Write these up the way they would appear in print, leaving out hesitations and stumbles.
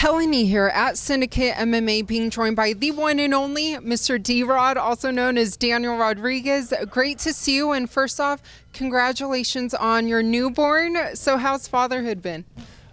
Helen Yee here at Syndicate MMA, being joined by the one and only Mr. D-Rod, also known as Daniel Rodriguez. Great to see you, and first off, congratulations on your newborn. So how's fatherhood been?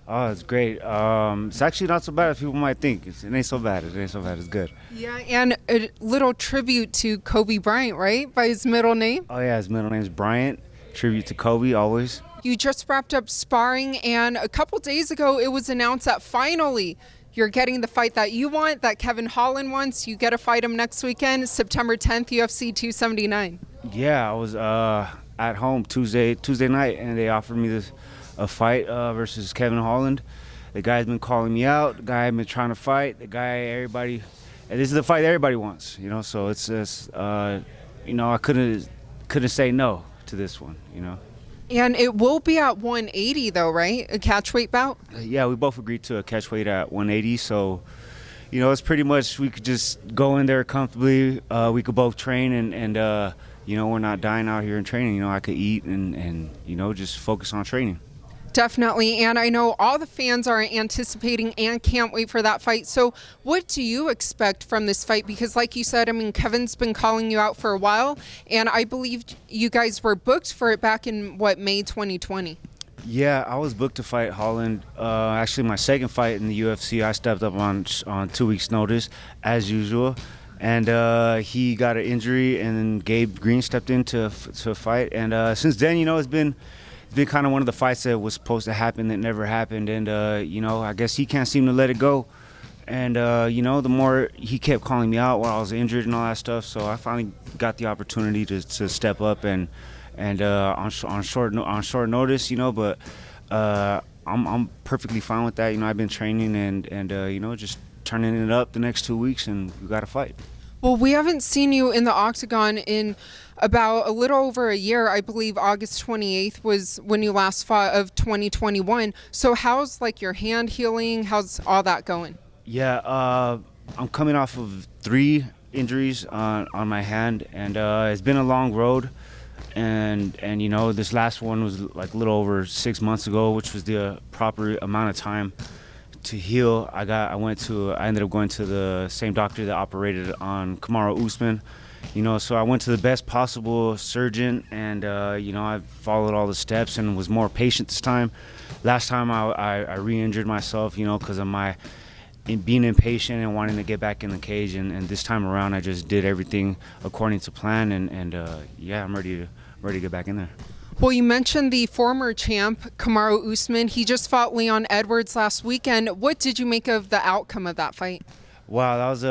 Oh, it's great. It's actually not so bad as people might think. It ain't so bad. It ain't so bad. It's good. Yeah, and a little tribute to Kobe Bryant, right? By his middle name? Oh, yeah, his middle name's Bryant. Tribute to Kobe, always. You just wrapped up sparring, and a couple days ago it was announced that finally you're getting the fight that you want, that Kevin Holland wants. You get to fight him next weekend, September 10th, UFC 279. Yeah, I was at home Tuesday night, and they offered me a fight versus Kevin Holland. The guy's been calling me out. The guy I've been trying to fight. The guy everybody, and this is the fight everybody wants. You know, so it's I couldn't say no to this one. You know. And it will be at 180 though, right? A catchweight bout? Yeah, we both agreed to a catchweight at 180, so it's pretty much we could just go in there comfortably. We could both train and we're not dying out here in training. I could eat and just focus on training. Definitely, and I know all the fans are anticipating and can't wait for that fight. So what do you expect from this fight? Because like you said, I mean, Kevin's been calling you out for a while, and I believe you guys were booked for it back in, May 2020? Yeah, I was booked to fight Holland. Actually, my second fight in the UFC, I stepped up on 2 weeks' notice, as usual. And he got an injury, and then Gabe Green stepped in to fight. And since then, it's been kind of one of the fights that was supposed to happen that never happened, and I guess he can't seem to let it go. And the more he kept calling me out while I was injured and all that stuff, so I finally got the opportunity to step up and on short notice, but I'm perfectly fine with that. I've been training and just turning it up the next 2 weeks, and we got to fight. Well, we haven't seen you in the octagon in about a little over a year. I believe August 28th was when you last fought of 2021. So how's your hand healing? How's all that going? Yeah, I'm coming off of 3 injuries on my hand, and it's been a long road. And this last one was a little over 6 months ago, which was the proper amount of time to heal. I ended up going to the same doctor that operated on Kamaru Usman. So I went to the best possible surgeon, and I followed all the steps and was more patient this time. Last time I re-injured myself, because of my being impatient and wanting to get back in the cage, and this time around I just did everything according to plan, and I'm ready to get back in there. Well, you mentioned the former champ, Kamaru Usman. He just fought Leon Edwards last weekend. What did you make of the outcome of that fight? Wow, that was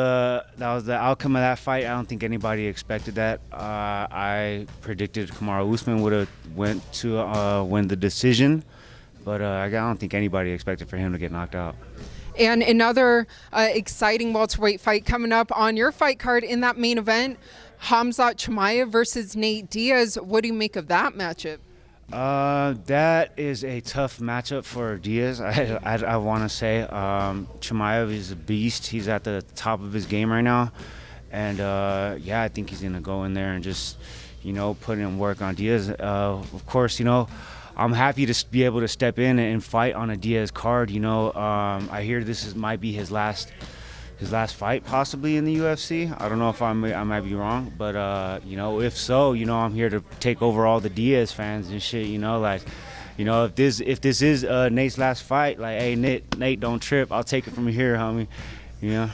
the outcome of that fight. I don't think anybody expected that. I predicted Kamaru Usman would have went to win the decision, but I don't think anybody expected for him to get knocked out. And another exciting welterweight fight coming up on your fight card in that main event, Khamzat Chimaev versus Nate Diaz. What do you make of that matchup? That is a tough matchup for Diaz. I want to say Chimaev is a beast. He's at the top of his game right now, and I think he's gonna go in there and just put in work on Diaz. Of course, I'm happy to be able to step in and fight on a Diaz card. I hear might be his last fight possibly in the UFC. I don't know if I might be wrong, but if so, I'm here to take over all the Diaz fans and shit. If this is Nate's last fight, hey Nate, don't trip. I'll take it from here, homie. Yeah,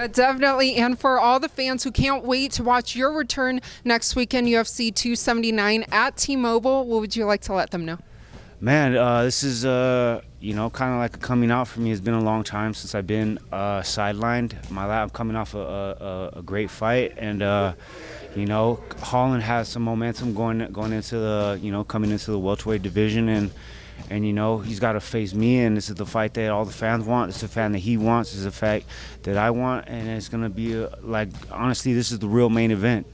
definitely. And for all the fans who can't wait to watch your return next weekend, UFC 279 at T-Mobile, what would you like to let them know? Man, this is kind of like a coming out for me. It's been a long time since I've been sidelined. I'm coming off a great fight, and Holland has some momentum going into the coming into the welterweight division, and he's got to face me, and this is the fight that all the fans want. It's the fight that he wants. It's the fight that I want, and it's gonna be honestly, this is the real main event.